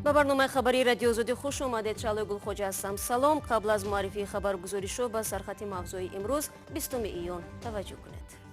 به برنامه خبری رادیو آزادی خوش آمدید. شعله گلخوجه هستم. سلام. قبل از معرفی خبرگزاری شو به سرخط موضوعی امروز 20 ایون توجه کنید.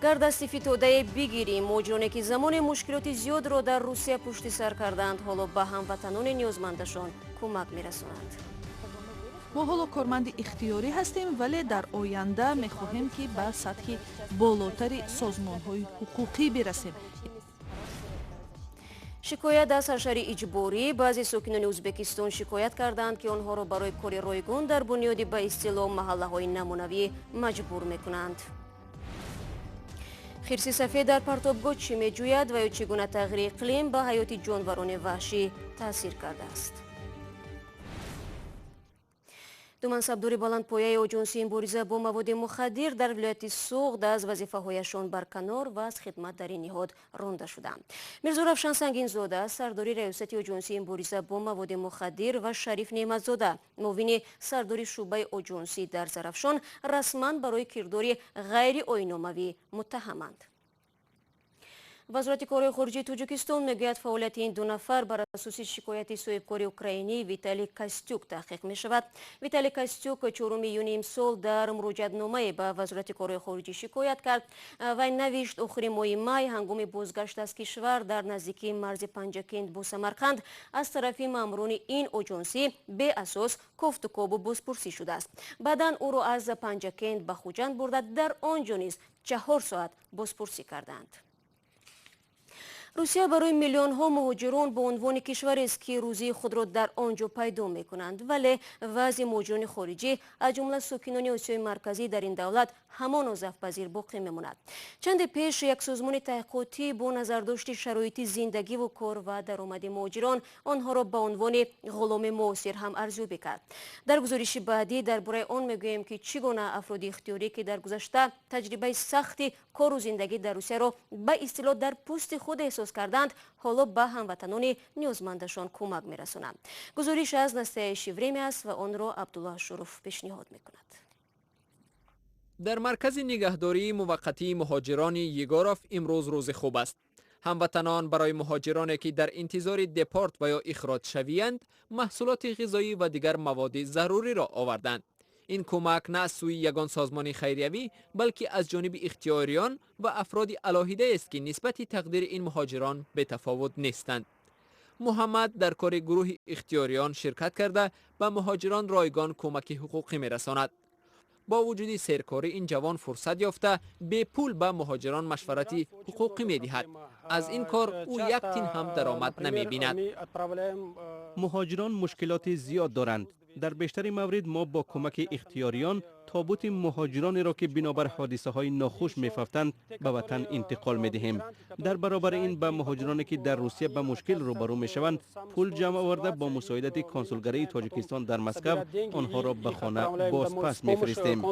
گردستی توده بگیریم. مهاجرانی که زمان مشکلات زیاد را در روسیه پشت سر کردند حالا به هموطنان نیازمندشان کمک می‌رسانند. ما حالا کارمند اختیاری هستیم ولی در آینده می‌خواهیم که به سطح بالاتر سازمان‌های حقوقی برسیم. شکایت از سرشار اجباری. بعضی ساکنان ازبکستان شکایت کردند که آنها را برای کار رایگان در بنیاد به اصطلاح محله‌های نمونوی مجبور می‌کنند. خرس سفید در پرتابگاه چی می‌جوید و یا چگونه تغییر اقلیم به حیات جانوران وحشی تاثیر کرده است؟ دو منصبدار بلندپایه آژانسی مبارزه با مواد مخدر در ولایت سوغد از وظیفه‌هایشان برکنار و از خدمت در این نهاد رانده شدند. میرزا رفشن سنگین‌زاده سرداری ریاست آژانسی مبارزه با مواد مخدر و شریف نعمت‌زاده معاون سرداری شعبه آژانسی در زرافشان رسما برای کرداری غیر آیین‌ناموی متهمند. وزارت کار خارجه تاجیکستان میگوید فعالیت این دو نفر بر اساس شکایت صاحبکار اوکراینی ویتالی کاستیوک تحقیق می شود. ویتالی کاستیوک 4 یونی امسال در مراجعتنامه به وزارت کار خارجه شکایت کرد و نوشت آخر ماه می هنگام بازگشت از کشور در نزدیکی مرز پنجکند با سمرقند از طرف ماموران این آژانسی به اساس گفتگو و بازپرسی شده است. بعداً او را از پنجکند به خوجند برده در آنجا نیز 4 ساعت بازپرسی کردند. روسیه برای میلیون ها مهاجران به عنوان کشوری است که روزی خود را در آنجا پیدا می کنند، ولی وضع مهاجران خارجی از جمله ساکنان آسیای مرکزی در این دولت همان آزادپذیر باقی میماند. چند پیش یک سازمان تحقیقاتی با نظرداشت شرایط زندگی و کار و درآمد مهاجران آنها را به عنوان غلام معاصر هم ارزیابی کرد. در گزارش بعدی درباره آن میگوییم که چگونه افراد اختیاری که در گذشته تجربه سختی کار و زندگی در روسیه را به اصطلاح در پوست خود احساس کردند حالا به هموطنان نیازمندشان کمک میرسانند. گزارش از نسته شیورمی است و آن را عبدالله شروف پیشنهاد میکند. در مرکز نگهداری موقتی مهاجران یگاروف امروز روز خوب است. هموطنان برای مهاجرانی که در انتظار دپارت و یا اخراج شویند محصولات غذایی و دیگر مواد ضروری را آوردند. این کمک نه از سوی یگان سازمان خیریوی بلکه از جانب اختیاریان و افراد علاهیده است که نسبت تقدیر این مهاجران به تفاوت نیستند. محمد در کار گروه اختیاریان شرکت کرده به مهاجران رایگان کمک حقوقی میرساند. با وجود سرکاری این جوان فرصت یافته به پول به مهاجران مشورت حقوقی میدهد. از این کار او یک تین هم درآمد نمی بیند. مهاجران مشکلات زیاد دارند. در بیشتر موارد ما با کمک اختیاریان تابوت مهاجرانی را که بنابر حادثه های ناخوش می‌افتند به وطن انتقال می‌دهیم. در برابر این به مهاجرانی که در روسیه به مشکل روبرو می‌شوند پول جمع آورده با مساعدت کنسولگری تاجیکستان در مسکو آنها را به خانه بازپس می‌فرستیم.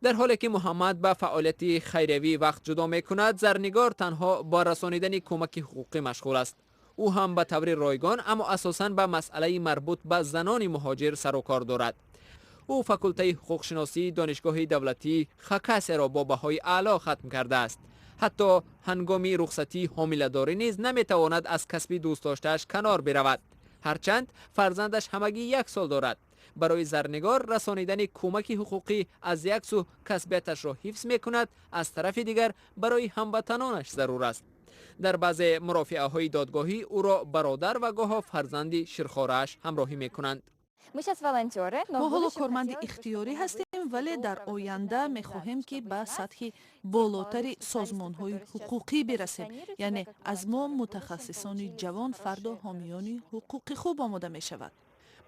در حالی که محمد به فعالیت خیریوی وقت جدا می‌کند، زرنگار تنها با رسانیدن کمک حقوقی مشغول است. او هم به طور رایگان اما اساساً به مسئله مربوط به زنان مهاجر سر و کار دارد. او فاکولته حقوق شناسی دانشگاه دولتی خکاس را با بهای اعلی ختم کرده است. حتی هنگام رخصتی حامله‌داری نیز نمیتواند از کسب دوست داشته‌اش کنار برود. هرچند فرزندش همگی 1 سال دارد. برای زرنگار رسانیدن کمک حقوقی از یک سو کسبیتش را حفظ می‌کند، از طرف دیگر برای هموطنانش ضرور است. در بعض مرافعه های دادگاهی او را برادر و گاه فرزند شیرخواره‌اش همراهی می‌کنند. ما حالا کارمند اختیاری هستیم ولی در آینده می‌خواهیم که به سطح بالاتر سازمان‌های حقوقی برسیم. یعنی از ما متخصصان جوان فردا حامیان حقوق خوب آماده می‌شود.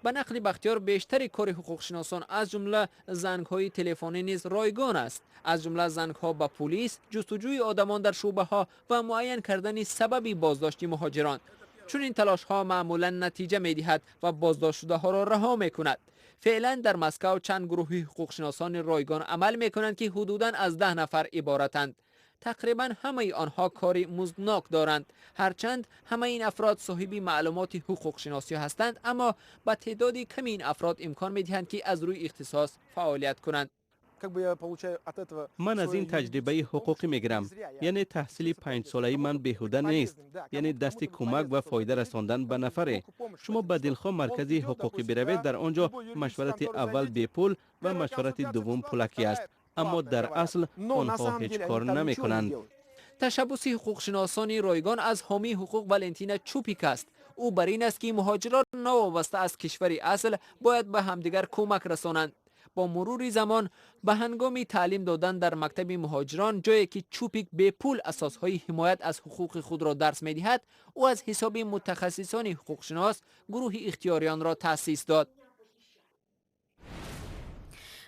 به نقل بختیار بیشتر کار حقوق شناسان از جمله زنگ‌های تلفنی نیز رایگان است. از جمله زنگ‌ها به پلیس، جستجوی آدمان در شعبه‌ها و معین کردن سبب بازداشت مهاجران. چون این تلاش‌ها معمولاً نتیجه می‌دهد و بازداشت شده‌ها را رها می‌کند. فعلا در مسکو چند گروه حقوق شناسان رایگان عمل می‌کنند که حدوداً از 10 نفر عبارتند. تقریبا همه آنها کاری مزدناک دارند. هرچند همه این افراد صاحب معلومات حقوق شناسی هستند، اما به تعداد کمی این افراد امکان می‌دهند که از روی اختصاص فعالیت کنند. من از این تجربه حقوقی میگیرم، یعنی تحصیل 5 ساله‌ای من بیهوده نیست، یعنی دست کمک و فایده رساندن به نفره. شما به دلخواه مرکزی حقوقی بروید، در آنجا مشورت اول بی پول و مشورت دوم پولکی است، اما در اصل آنها هیچ کار نمی کنند. تشبث حقوقشناسان رایگان از حامی حقوق ولنتینا چوپیک است. او بر این است که مهاجران نوابسته از کشور اصل باید به همدیگر کمک رسانند. با مرور زمان به هنگام تعلیم دادن در مکتب مهاجران، جایی که چوپیک به پول اساسهای حمایت از حقوق خود را درس می‌دهد، او از حساب متخصصان حقوقشناس گروه اختیاریان را تأسیس داد.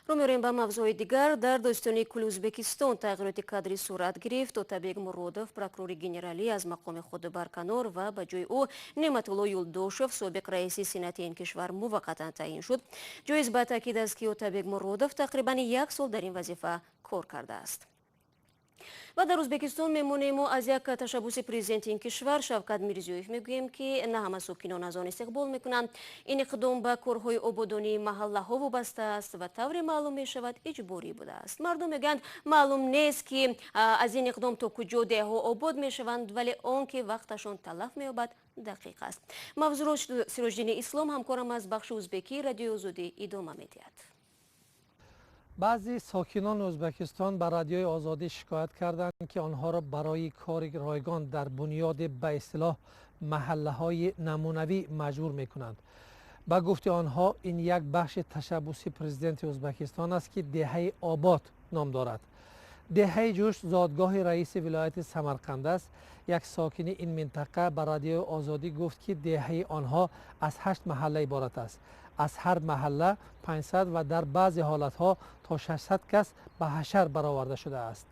رو می‌ریم به موضوع دیگر. در داستان کل ازبکستان تغییرات کادری صورت گرفت. اوتابек مرودов прокурори генералӣ аз мақоми худ барканор ва ба ҷои ӯ неъматулло юлдошев собиқ раиси сенати ин кишвар муваққатан таъин шуд. ҷоиз ба таъкид аст ки اوتابек муродов тақрибан 1 сол дар ин вазифа кор кардааст. و در ازبکستان میمونیم و از یک تشبث پرزیدنت این کشور شوکت میرزیویف میگوییم که نه همه ساکنان از آن استقبال میکنند. این اقدام به کارهای آبادانی محله ها وابسته است و طور معلوم میشود اجباری بوده است. مردم میگویند معلوم نیست که از این اقدام تا کجا ده ها آباد میشوند، ولی آن که وقتشان تلف مییابد دقیق است. موضوع سراج‌الدین اسلام همکارم از بخش ازبکی رادیو آزادی ادامه میدهد. بعضی ساکنان ازبکستان به رادیوی آزادی شکایت کردند که آنها را برای کار رایگان در بنیاد به اصطلاح محله های نمونوی مجبور می کنند. با گفته آنها این یک بخش تشبث پرزیدنت ازبکستان است که دهه آباد نام دارد. دهه جوش زادگاه رئیس ولایت سمرقند است. یک ساکن این منطقه به رادیوی آزادی گفت که دهه آنها از 8 محله عبارت است. از هر محله 500 و در بعضی حالتها تا 600 کس به حشر برآورده شده است.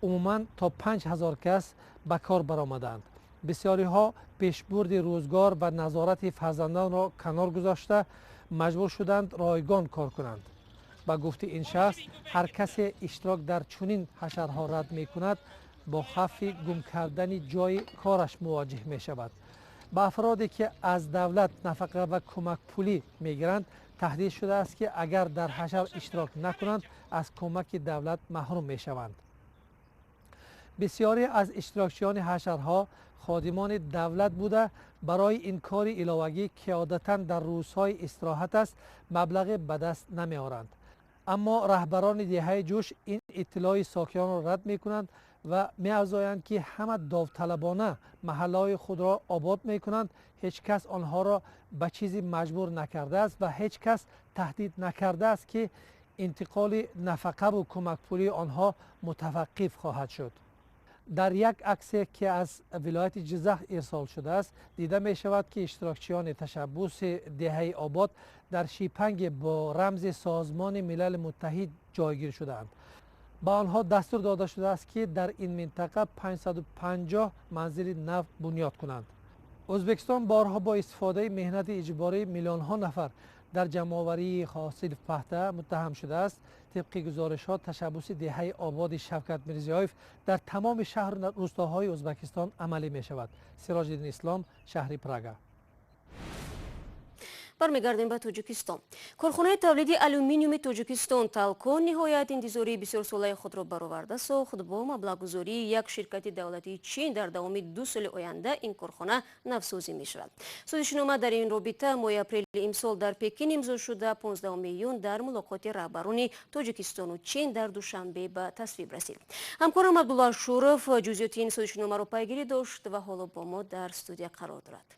عموماً تا 5000 کس به کار برآمدند. بسیاری ها پیشبرد روزگار و نظارت فرزندان را کنار گذاشته مجبور شدند رایگان کار کنند. با گفته این شخص هر کسی اشتراک در چنین حشرها رد می کند با خوف گم کردن جای کارش مواجه می شود. با افرادی که از دولت نفقه و کمک پولی میگیرند تهدید شده است که اگر در حشر اشتراک نکنند از کمک دولت محروم میشوند. بسیاری از اشتراکچیان حشرها خادمان دولت بوده برای این کار علاوگی که عادتاً در روزهای استراحت است مبلغ به دست نمی آورند. اما رهبران دهه جوش این اطلاع ساکنان را رد می کنند و می افزایند که همه داوطلبانه محله‌های خود را آباد می کنند. هیچ کس آنها را به چیزی مجبور نکرده است و هیچ کس تهدید نکرده است که انتقال نفقه و کمک پولی آنها متوقف خواهد شد. در یک عکس که از ولایت جزخ ارسال شده است دیده می شود که اشتراکچیان تشبث دهه آباد در شیپنگ با رمز سازمان ملل متحد جایگیر شده‌اند. با آنها دستور داده شده است که در این منطقه 550 منزل نو بنیاد کنند. ازبکستان بارها با استفاده مهنت اجباری میلیون ها نفر در جمع‌آوری حاصل پخته متهم شده است. طبق گزارش‌ها تشبث دهه آباد شوکت میرزیویف در تمام شهر و روستاهای ازبکستان عملی می شود. سراج‌الدین اسلام، شهر پراگا. برمیگردیم به تاجیکستان. کارخانه تولید آلومینیوم تاجیکستان تالکو نهایت انتظاری بسیار ساله خود را برآورده ساخت. با مبلغ‌گذاری یک شرکت دولتی چین در دوام 2 سال آینده این کارخانه نوسازی می شود. سازشنامه در این رابطه ماه اپریل امسال در پکین امضا شده 15 میلیون در ملاقات رهبران تاجیکستان و چین در دوشنبه به تصویب رسید. همکارم عبدالله شورف جزئیات این سازشنامه را پیگیری داشت و حالا با ما در استودیو قرار دارد.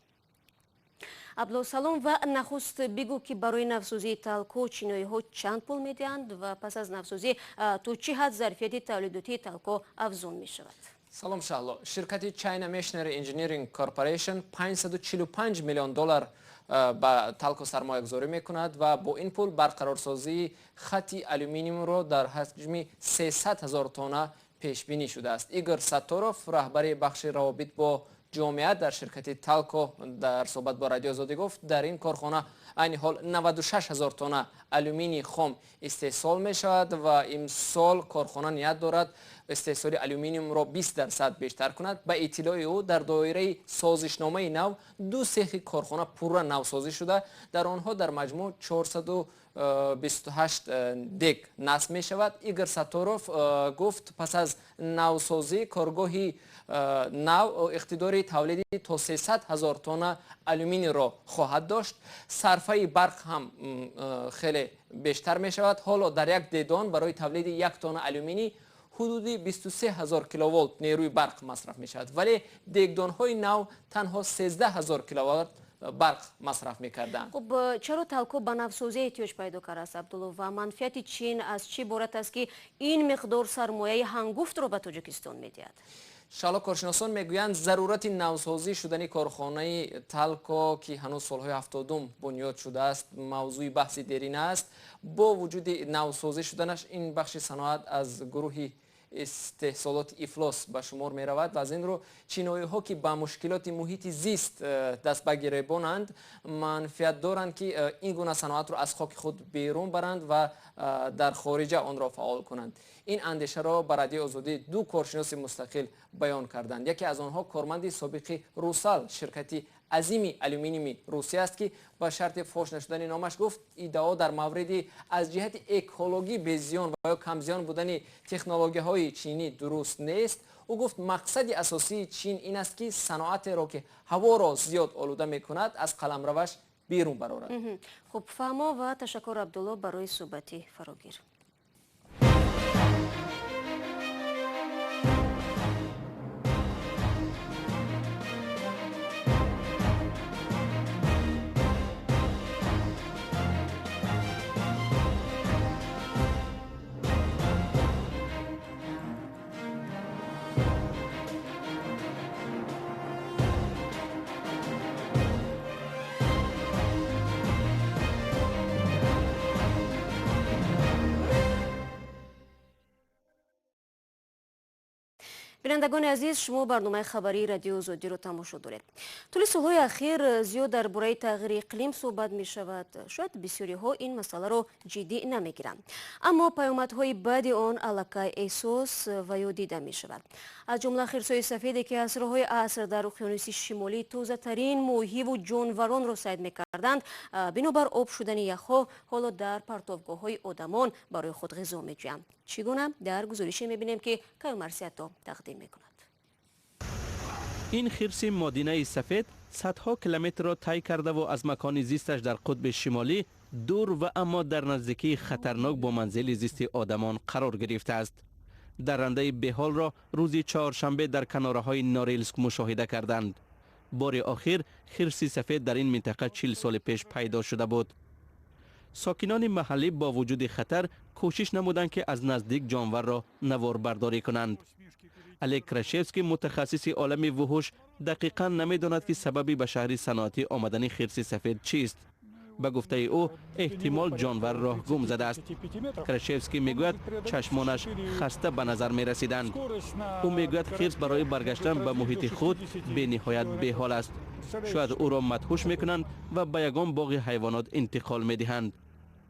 عبدالله سلام و نخست بگو که برای نوسازی تالکو چینایی ها چند پول میدهند و پس از نوسازی تو چه حد ظرفیت تولیداتی تالکو افزون می شود؟ سلام شهلا. شرکت چاینا مشنری انجینیرینگ کارپوریشن 545 میلیون دلار به تالکو سرمایه گذاری می کند و با این پول برقرارسازی خط آلومینیوم را در حجم 300,000 تن پیش بینی شده است. ایگور ساتوروف رهبر بخش روابط با جامعه در شرکت تالکو در صحبت با رادیو آزادی گفت در این کارخانه عین حال 96,000 تن آلومینی خام استحصال می شود و امسال کارخانه نیت دارد استحصال آلومینیوم را 20% بیشتر کند. به اطلاع او در دایره سازشنامه نو 2 سیخ کارخانه پورا نوسازی شده، در آنها در مجموع 428 دگ نصب می شود. ایگور ساتوروف گفت پس از نوسازی کارگاهی نو اقتدار تولید تا 300,000 تن آلومینی را خواهد داشت. صرفه برق هم خیلی بیشتر می شود. حالا در یک دیدان برای تولید 1 تن آلومینی حدودی 23,000 کیلووات نیروی برق مصرف می شود، ولی دیگدان های نو تنها 13,000 کیلووات برق مصرف می کردند. خب چرا توکل به نوسازی احتیاج پیدا کرده است عبدالله و منفعت چین از چی عبارت است که این مقدار سرمایه هنگفت را به تاجیکستان می دهد؟ شالا کارشناسان میگویند ضرورت نوسازی شدن کارخانه تالکو که هنوز سالهای 70 بنیاد شده است موضوع بحث دیرین است. با وجود نوسازی شدنش این بخش صنعت از گروه استحصالات افلاس به شمار می رود و از این رو چینایی ها که با مشکلات محیط زیست دست به گریبانند منفعت دارند که این گونه صنعت را از خاک خود بیرون برند و در خارجه آن را فعال کنند. این اندیشه را بر رادیو آزادی 2 کارشناس مستقل بیان کردند. یکی از آنها کارمند سابق روسال شرکتی عظیم آلومینیوم روسی است که با شرط فاش نشدن نامش گفت ادعا در مورد از جهت اکولوژی بزیان و یا کمزیان بودن تکنولوژی های چینی درست نیست. او گفت مقصد اساسی چین این است که صنعت را که هوا را زیاد آلوده می کند از قلمروش بیرون برآورد. خب فهما و تشکر عبدالله برای صحبتی فراگیر. بینندگان عزیز، شما برنامه خبری رادیو آزادی را تماشا دارید. طول سالهای اخیر زیاد درباره تغییر اقلیم صحبت می شود. شاید بسیاری ها این مسئله را جدی نمی گیرند، اما پیامدهای بعد آن الکی احساس و یا دیده می شود. از جمله خرسهای سفیدی که اسرهای عصر در اقیانوس شمالی تازه ترین ماهی و جانوران را صید می کردند، بنابر آب شدن یخها حالا در پرتابگاه های آدمان برای خود غذا می جویند. چگونه؟ در گزارشی می بینیم که کایومرسیتا تقدیم می کند. این خرس مادینه سفید صدها کیلومتر را طی کرده و از مکان زیستش در قطب شمالی دور و اما در نزدیکی خطرناک با منزل زیست آدمان قرار گرفته است. درنده بحال را روز چهارشنبه در کناره های نارلسک مشاهده کردند. بار آخر خرس سفید در این منطقه 40 سال پیش پیدا شده بود. ساکنان محلی با وجود خطر کوشش نمودند که از نزدیک جانور را نوار برداری کنند. الک کراشفسکی متخصص عالم وحوش دقیقاً نمیداند که سببی به شهر صنعتی آمدن خرس سفید چیست. به گفته او احتمال جانور راه گم زده است. کراشفسکی میگوید چشمانش خسته به نظر می رسیدند. او میگوید خرس برای برگشتن به محیط خود به نهایت بی‌حال است. شاید او را مدهوش میکنند و به یگان باغ حیوانات انتقال میدهند.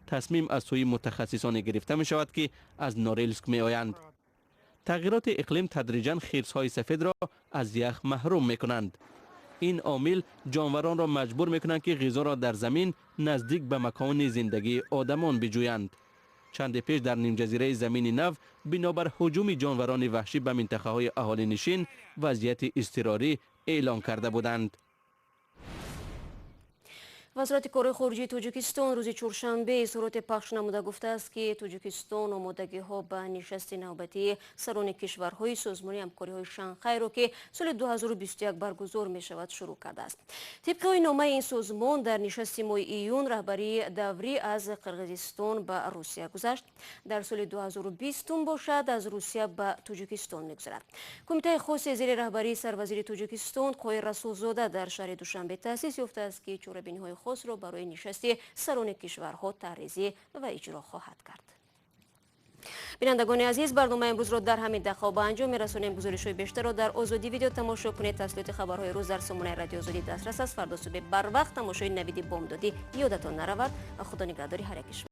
تصمیم از سوی متخصصان گرفته می شود که از نارلسک می آیند. تغییرات اقلیم تدریجاً خرس‌های سفید را از یخ محروم می کنند. این عامل جانوران را مجبور می کنند که غذا را در زمین نزدیک به مکان زندگی آدمان بجویند. چند پیش در نیم جزیره زمین نو بنابر هجوم جانوران وحشی به منطقه های اهالی نشین وضعیت اضطراری اعلام کرده بودند. وزارت کار خارجه تاجیکستان روز چهارشنبه اظهارات پخش نموده گفته است که تاجیکستان آمادگی ها به نشست نوبتی سران کشورهای سازمان همکاری های شانگهای را که سال 2021 برگزار می شود شروع کرده است. طبق نامه این سازمان در نشست ماه ایون رهبری دوری از قرقیزستان به روسیه گذشت. در سال 2020 باشد از روسیه به تاجیکستان می‌گذرد. کمیته خاص زیر رهبری سروزیر تاجیکستان قای رسولزاده در شهر دوشنبه تأسیس یافته است که چاره‌بینی‌های خاص را برای نشست سران کشورها طرح‌ریزی و اجرا خواهد کرد. بینندگان عزیز، برنامه امروز را در همین دقیقه به انجام می‌رسانیم. گزارش‌های بیشتر را در آزادی ویدیو تماشا کنید. تسلیت خبرهای روز در سامانه رادیو آزادی دسترس است. فردا صبح بر وقت تماشای نوید بامدادی یادتان نرود. خدا نگهداری هر یک شما.